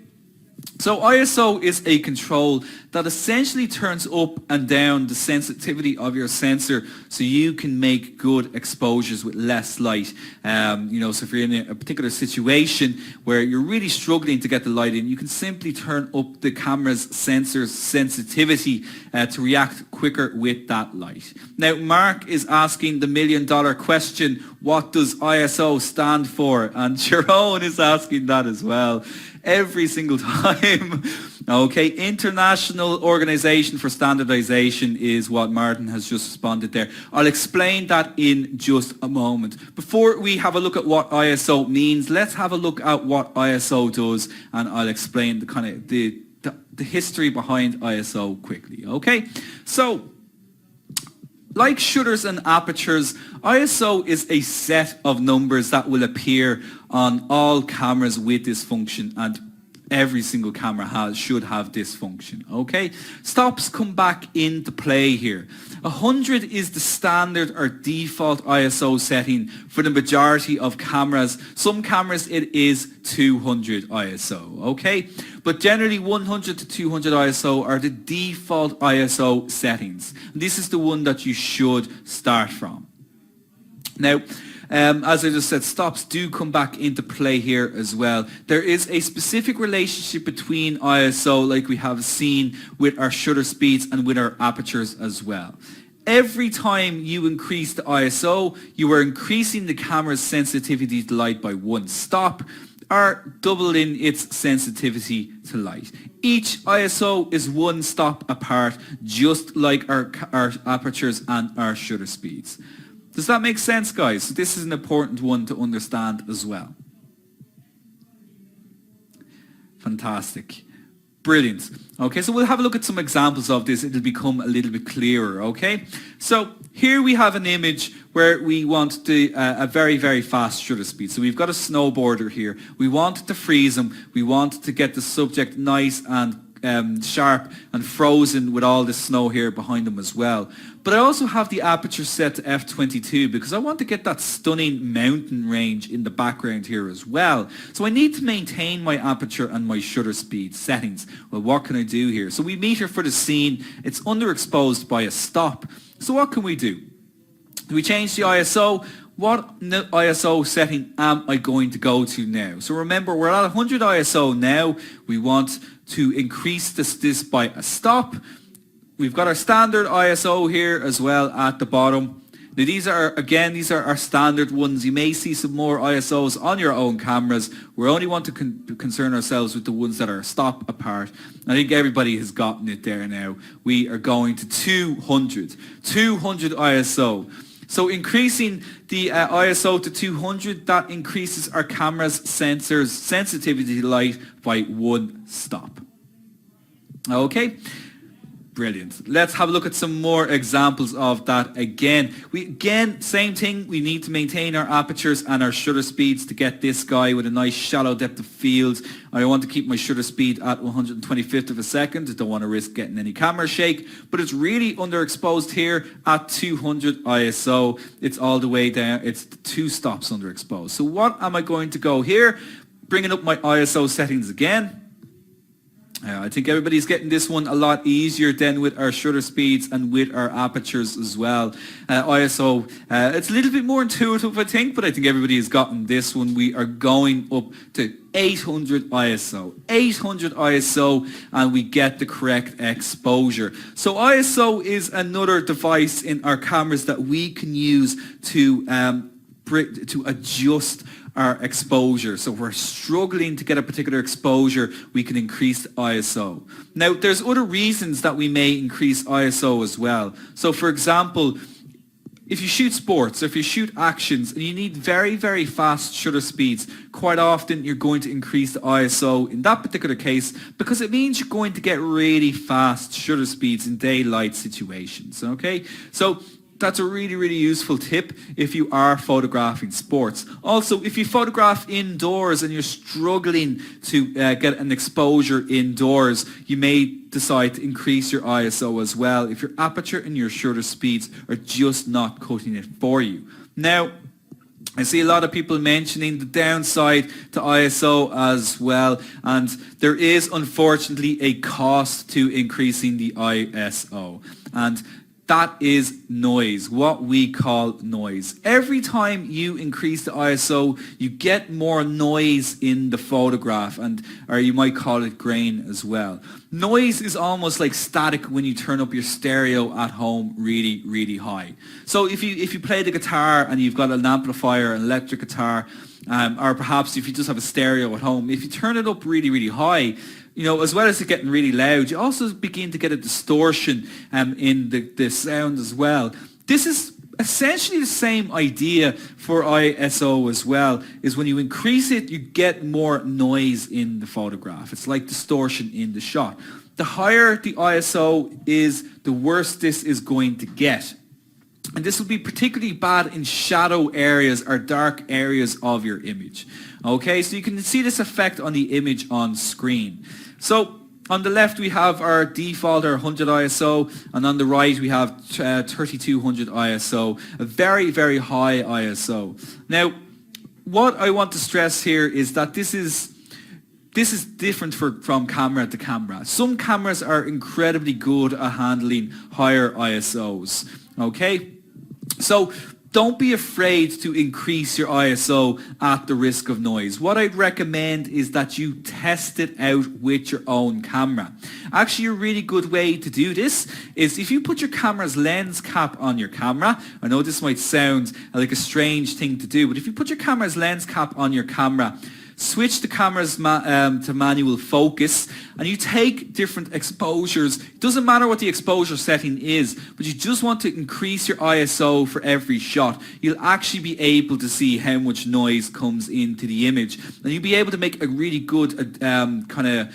So ISO is a control that essentially turns up and down the sensitivity of your sensor so you can make good exposures with less light. So if you're in a particular situation where you're really struggling to get the light in, you can simply turn up the camera's sensor's sensitivity to react quicker with that light. Now, Mark is asking the $1 million question, what does ISO stand for? And Sharon is asking that as well. Every single time. Okay, International Organization for Standardization is what Martin has just responded there. I'll explain that in just a moment. Before we have a look at what ISO means, let's have a look at what ISO does, and I'll explain the kind of the history behind ISO quickly. Okay, so like shutters and apertures, ISO is a set of numbers that will appear on all cameras with this function, and every single camera should have this function, okay? Stops come back into play here. 100 is the standard or default ISO setting for the majority of cameras. Some cameras it is 200 ISO, okay? But generally 100 to 200 ISO are the default ISO settings. This is the one that you should start from. Now, as I just said, stops do come back into play here as well. There is a specific relationship between ISO, like we have seen with our shutter speeds and with our apertures as well. Every time you increase the ISO, you are increasing the camera's sensitivity to light by 1 stop, or doubling its sensitivity to light. Each ISO is 1 stop apart, just like our apertures and our shutter speeds. Does that make sense, guys? So this is an important one to understand as well. Fantastic. Brilliant. Okay, so we'll have a look at some examples of this. It'll become a little bit clearer, okay? So here we have an image where we want a very, very fast shutter speed. So we've got a snowboarder here. We want to freeze him. We want to get the subject nice and sharp and frozen with all the snow here behind them as well. But I also have the aperture set to f22 because I want to get that stunning mountain range in the background here as well. So I need to maintain my aperture and my shutter speed settings. Well, what can I do here? So we meter for the scene. It's underexposed by a stop. So what can we do? Do we change the ISO? What ISO setting am I going to go to now? So remember, we're at 100 ISO now. We want to increase this by a stop. We've got our standard ISO here as well at the bottom. Now these are our standard ones. You may see some more ISOs on your own cameras. We only want to concern ourselves with the ones that are stop apart. I think everybody has gotten it there now. We are going to 200 ISO. So increasing the ISO to 200, that increases our camera's sensors sensitivity to light by 1 stop. Okay, brilliant. Let's have a look at some more examples of that again. Same thing, we need to maintain our apertures and our shutter speeds to get this guy with a nice shallow depth of field. I want to keep my shutter speed at 125th of a second. I don't want to risk getting any camera shake, but it's really underexposed here at 200 ISO. It's all the way down. It's 2 stops underexposed. So what am I going to go here? Bringing up my ISO settings again. I think everybody's getting this one a lot easier than with our shutter speeds and with our apertures as well. ISO, it's a little bit more intuitive, I think, but I think everybody has gotten this one. We are going up to 800 ISO. 800 ISO, and we get the correct exposure. So ISO is another device in our cameras that we can use to adjust our exposure. So if we're struggling to get a particular exposure, we can increase the ISO. Now, there's other reasons that we may increase ISO as well. So for example, if you shoot sports, if you shoot actions, and you need very, very fast shutter speeds, quite often you're going to increase the ISO in that particular case because it means you're going to get really fast shutter speeds in daylight situations, okay? So that's a really, really useful tip if you are photographing sports. Also, if you photograph indoors and you're struggling to get an exposure indoors, you may decide to increase your ISO as well if your aperture and your shutter speeds are just not cutting it for you. Now, I see a lot of people mentioning the downside to ISO as well, and there is unfortunately a cost to increasing the ISO. And that is noise, what we call noise. Every time you increase the ISO, you get more noise in the photograph, or you might call it grain as well. Noise is almost like static when you turn up your stereo at home really, really high. So if you play the guitar and you've got an amplifier, an electric guitar, or perhaps if you just have a stereo at home, if you turn it up really, really high, as well as it getting really loud, you also begin to get a distortion in the sound as well. This is essentially the same idea for ISO as well, is when you increase it, you get more noise in the photograph. It's like distortion in the shot. The higher the ISO is, the worse this is going to get. And this will be particularly bad in shadow areas or dark areas of your image. Okay, so you can see this effect on the image on screen. So on the left we have our default, our 100 ISO, and on the right we have 3200 ISO, a very, very high ISO. Now, what I want to stress here is that this is different from camera to camera. Some cameras are incredibly good at handling higher ISOs. Okay, so don't be afraid to increase your ISO at the risk of noise. What I'd recommend is that you test it out with your own camera. Actually, a really good way to do this is if you put your camera's lens cap on your camera. I know this might sound like a strange thing to do, but if you put your camera's lens cap on your camera, switch the cameras to manual focus, and you take different exposures. It doesn't matter what the exposure setting is, but you just want to increase your ISO for every shot. You'll actually be able to see how much noise comes into the image, and you'll be able to make a really good kind of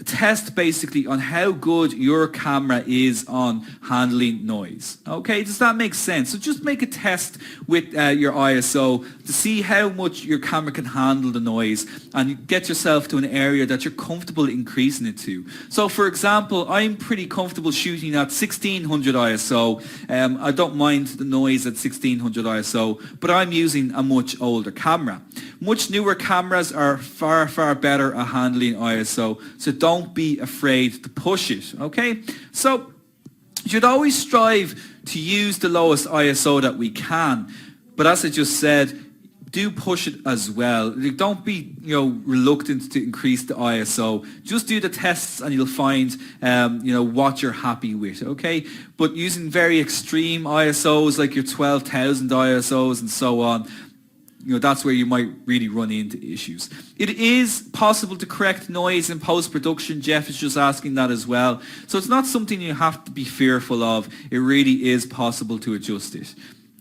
test basically on how good your camera is on handling noise. Okay, does that make sense? So just make a test with your ISO to see how much your camera can handle the noise, and get yourself to an area that you're comfortable increasing it to. So for example, I'm pretty comfortable shooting at 1600 ISO. I don't mind the noise at 1600 ISO, but I'm using a much older camera. Much newer cameras are far, far better at handling ISO, so don't be afraid to push it, okay? So you should always strive to use the lowest ISO that we can, but as I just said, do push it as well. Don't be reluctant to increase the ISO. Just do the tests and you'll find what you're happy with, okay? But using very extreme ISOs like your 12,000 ISOs and so on, that's where you might really run into issues. It is possible to correct noise in post-production. Jeff is just asking that as well. So it's not something you have to be fearful of. It really is possible to adjust it.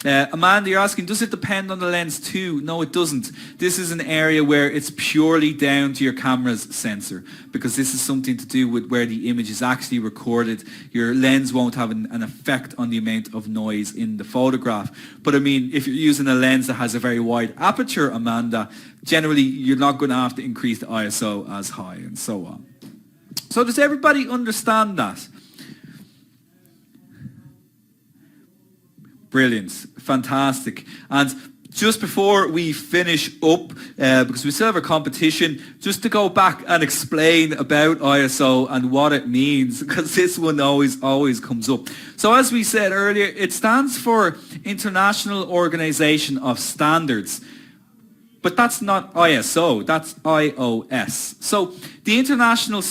Amanda, you're asking, does it depend on the lens too? No, it doesn't. This is an area where it's purely down to your camera's sensor, because this is something to do with where the image is actually recorded. Your lens won't have an effect on the amount of noise in the photograph. But I mean, if you're using a lens that has a very wide aperture, Amanda, generally you're not going to have to increase the ISO as high and so on. So does everybody understand that? Brilliant, fantastic. And just before we finish up, because we still have a competition, just to go back and explain about ISO and what it means, because this one always comes up. So as we said earlier, it stands for International Organization of Standards. But that's not ISO, that's IOS. So the International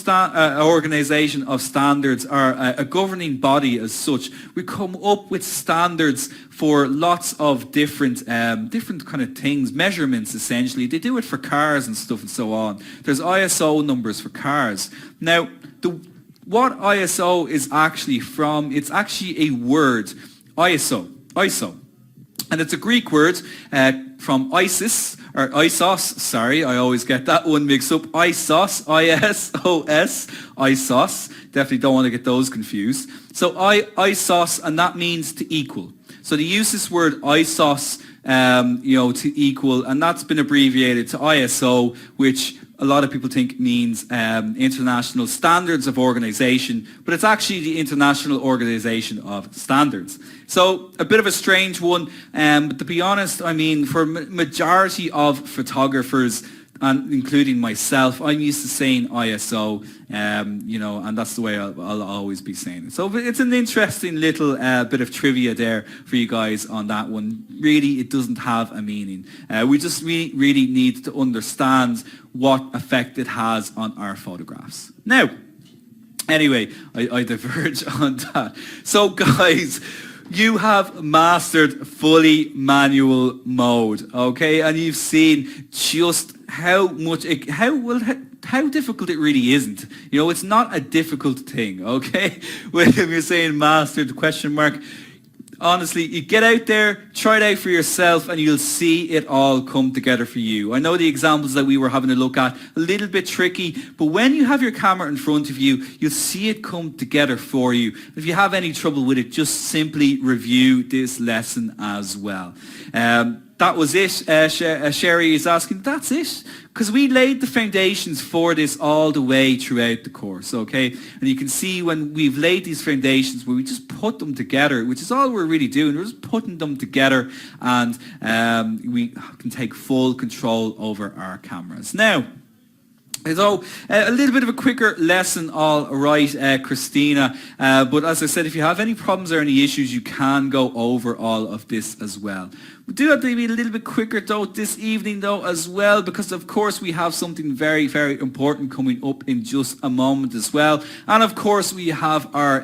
Organization of Standards are a governing body as such. We come up with standards for lots of different kind of things, measurements essentially. They do it for cars and stuff and so on. There's ISO numbers for cars. Now, what ISO is actually from, it's actually a word, ISO. And it's a Greek word from ISIS, or ISOS, sorry, I always get that one mixed up. ISOS, I-S-O-S, ISOS. Definitely don't want to get those confused. So ISOS, and that means to equal. So they use this word ISOS, to equal, and that's been abbreviated to ISO, which a lot of people think means International Standards of Organization, but it's actually the International Organization of Standards. So a bit of a strange one, but to be honest, I mean, for majority of photographers, and including myself, I'm used to saying ISO, and that's the way I'll always be saying it. So it's an interesting little bit of trivia there for you guys on that one. Really, it doesn't have a meaning. We just really need to understand what effect it has on our photographs. Now, anyway, I diverge on that. So guys, you have mastered fully manual mode, okay? And you've seen just how difficult it really isn't. You know, it's not a difficult thing, okay? When you're saying mastered, question mark, honestly, you get out there, try it out for yourself, and you'll see it all come together for you. I know the examples that we were having a look at, a little bit tricky, but when you have your camera in front of you, you'll see it come together for you. If you have any trouble with it, just simply review this lesson as well. That was it. Sherry is asking, that's it? Because we laid the foundations for this all the way throughout the course, okay? And you can see when we've laid these foundations, where we just put them together, which is all we're really doing. We're just putting them together, and we can take full control over our cameras. Now, so a little bit of a quicker lesson, all right, Christina. But as I said, if you have any problems or any issues, you can go over all of this as well. We do have to be a little bit quicker though this evening though as well, because of course we have something very, very important coming up in just a moment as well. And of course we have our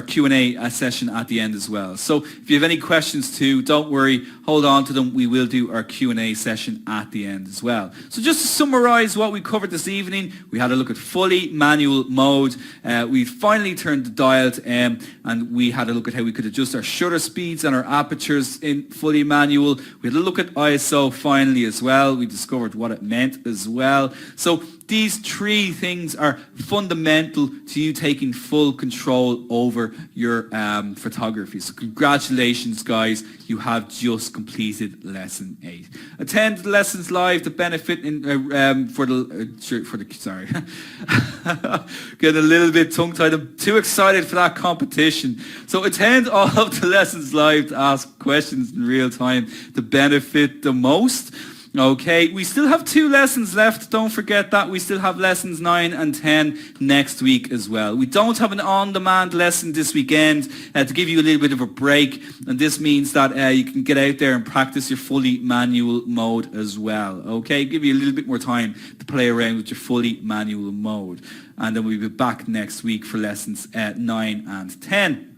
Q&A session at the end as well. So if you have any questions too, don't worry, hold on to them. We will do our Q&A session at the end as well. So just to summarize what we covered this evening, we had a look at fully manual mode. We finally turned the dial to M, and we had a look at how we could adjust our shutter speeds and our apertures in fully manual. We had a look at ISO finally as well. We discovered what it meant as well. So these three things are fundamental to you taking full control over your photography. So congratulations, guys. You have just completed lesson 8. Attend the lessons live to benefit in, sorry. Getting a little bit tongue-tied. I'm too excited for that competition. So attend all of the lessons live to ask questions in real time to benefit the most. Okay, we still have 2 lessons left. Don't forget that. We still have lessons 9 and 10 next week as well. We don't have an on-demand lesson this weekend to give you a little bit of a break. And this means that you can get out there and practice your fully manual mode as well. Okay, give you a little bit more time to play around with your fully manual mode. And then we'll be back next week for lessons 9 and 10.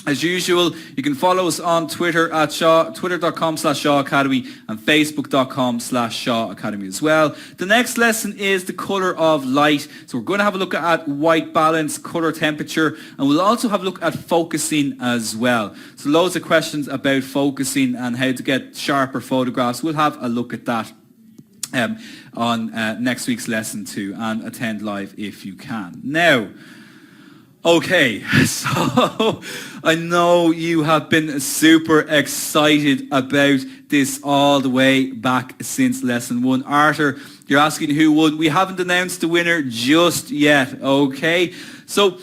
As usual, you can follow us on Twitter at twitter.com/Shaw Academy and facebook.com/Shaw Academy as well. The next lesson is the color of light. So we're going to have a look at white balance, color temperature, and we'll also have a look at focusing as well. So loads of questions about focusing and how to get sharper photographs. We'll have a look at that on next week's lesson too, and attend live if you can. Now, okay, so I know you have been super excited about this all the way back since lesson 1. Arthur, you're asking who won. We haven't announced the winner just yet, okay? So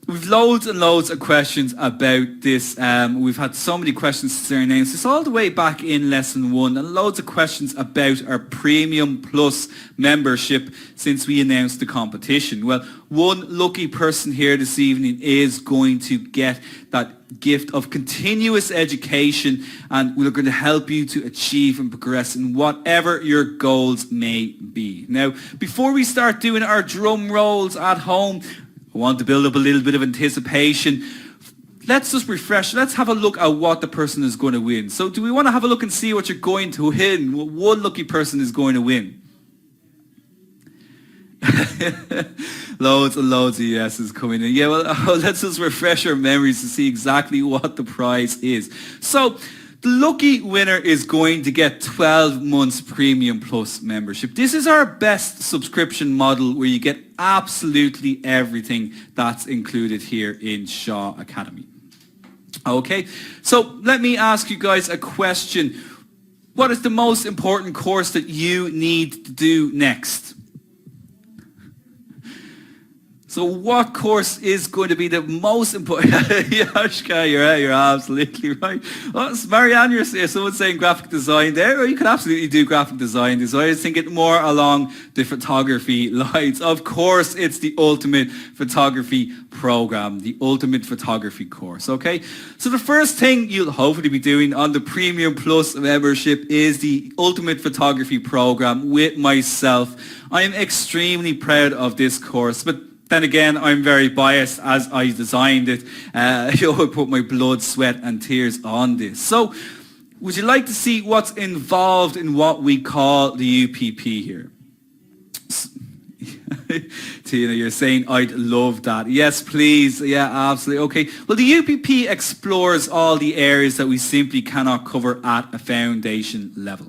we've loads and loads of questions about this. We've had so many questions since our names. It's all the way back in lesson 1, and loads of questions about our Premium Plus membership since we announced the competition. Well, one lucky person here this evening is going to get that gift of continuous education, and we're going to help you to achieve and progress in whatever your goals may be. Now, before we start doing our drum rolls at home, I want to build up a little bit of anticipation. Let's just refresh. Let's have a look at what the person is going to win. So do we want to have a look and see what you're going to win? What one lucky person is going to win? Loads and loads of yeses coming in. Yeah, well, let's just refresh our memories to see exactly what the prize is. So the lucky winner is going to get 12 months Premium Plus membership. This is our best subscription model where you get absolutely everything that's included here in Shaw Academy. Okay, so let me ask you guys a question. What is the most important course that you need to do next? So what course is going to be the most important? Yoshka, you're absolutely right. Oh, Marianne, you're someone saying graphic design there. Or you could absolutely do graphic design. So I was thinking more along the photography lines. Of course, it's the Ultimate Photography Program, the Ultimate Photography course, okay? So the first thing you'll hopefully be doing on the Premium Plus membership is the Ultimate Photography Program with myself. I am extremely proud of this course, but then again, I'm very biased as I designed it. I put my blood, sweat and tears on this. So would you like to see what's involved in what we call the UPP here? Tina, you're saying I'd love that. Yes, please. Yeah, absolutely. Okay. Well, the UPP explores all the areas that we simply cannot cover at a foundation level.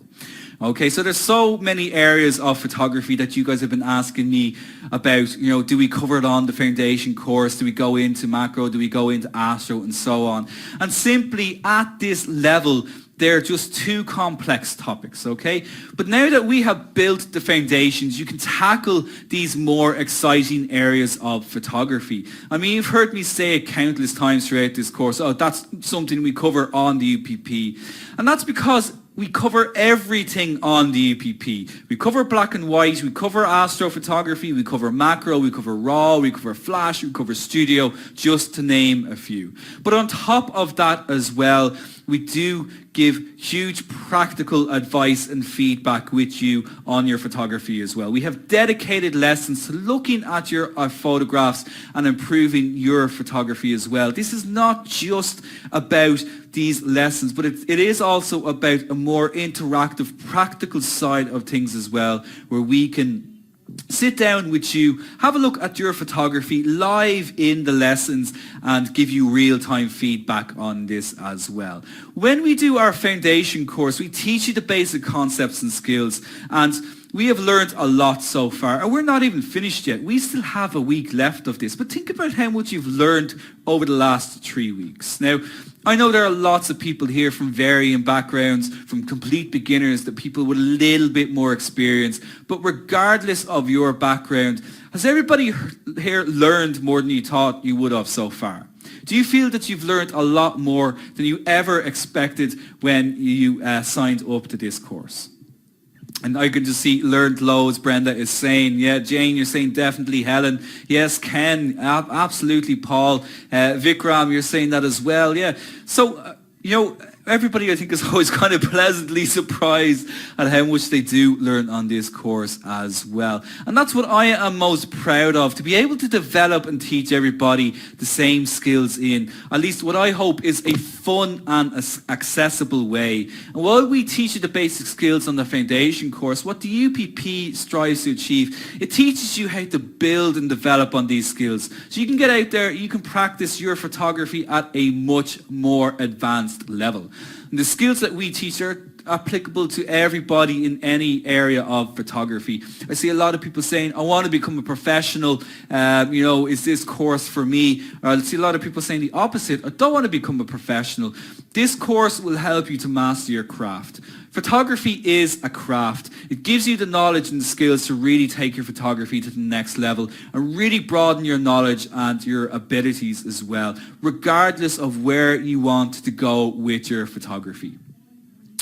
Okay, so there's so many areas of photography that you guys have been asking me about, do we cover it on the foundation course? Do we go into macro? Do we go into astro? And so on. And simply at this level, they're just too complex topics, okay? But now that we have built the foundations, you can tackle these more exciting areas of photography. I mean, you've heard me say it countless times throughout this course, that's something we cover on the UPP. And that's because we cover everything on the UPP. We cover black and white, we cover astrophotography, we cover macro, we cover raw, we cover flash, we cover studio, just to name a few. But on top of that as well, we do give huge practical advice and feedback with you on your photography as well. We have dedicated lessons to looking at your photographs and improving your photography as well. This is not just about these lessons, but it is also about a more interactive, practical side of things as well, where we can sit down with you, have a look at your photography live in the lessons and give you real-time feedback on this as well. When we do our foundation course, we teach you the basic concepts and skills, and we have learned a lot so far, and we're not even finished yet. We still have a week left of this, but think about how much you've learned over the last 3 weeks. Now, I know there are lots of people here from varying backgrounds, from complete beginners to people with a little bit more experience, but regardless of your background, has everybody here learned more than you thought you would have so far? Do you feel that you've learned a lot more than you ever expected when you signed up to this course? And I can just see learned loads. Brenda is saying, yeah. Jane, you're saying definitely. Helen, yes. Ken, absolutely. Paul, Vikram, you're saying that as well. Yeah. So, everybody, I think, is always kind of pleasantly surprised at how much they do learn on this course as well. And that's what I am most proud of, to be able to develop and teach everybody the same skills in, at least what I hope is a fun and accessible way. And while we teach you the basic skills on the foundation course, what the UPP strives to achieve, it teaches you how to build and develop on these skills. So you can get out there, you can practice your photography at a much more advanced level. And the skills that we teach are applicable to everybody in any area of photography. I see a lot of people saying, I want to become a professional, is this course for me? Or I see a lot of people saying the opposite, I don't want to become a professional. This course will help you to master your craft. Photography is a craft. It gives you the knowledge and the skills to really take your photography to the next level and really broaden your knowledge and your abilities as well, regardless of where you want to go with your photography.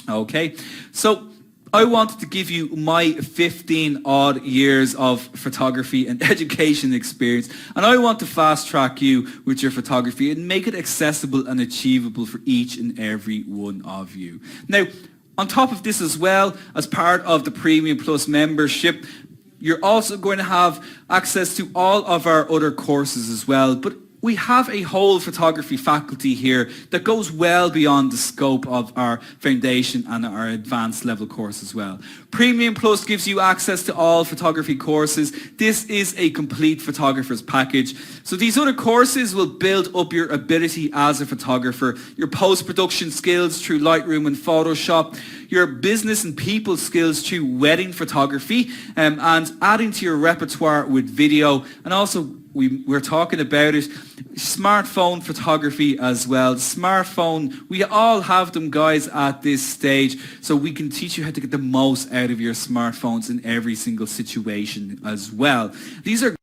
Okay, so I wanted to give you my 15 odd years of photography and education experience, and I want to fast track you with your photography and make it accessible and achievable for each and every one of you. Now, on top of this as well, as part of the Premium Plus membership, you're also going to have access to all of our other courses as well, but we have a whole photography faculty here that goes well beyond the scope of our foundation and our advanced level course as well. Premium Plus gives you access to all photography courses. This is a complete photographer's package. So these other courses will build up your ability as a photographer, your post-production skills through Lightroom and Photoshop, your business and people skills through wedding photography, and adding to your repertoire with video, and also we're talking about it, smartphone photography as well. Smartphone, we all have them, guys, at this stage, so we can teach you how to get the most out of your smartphones in every single situation as well. These are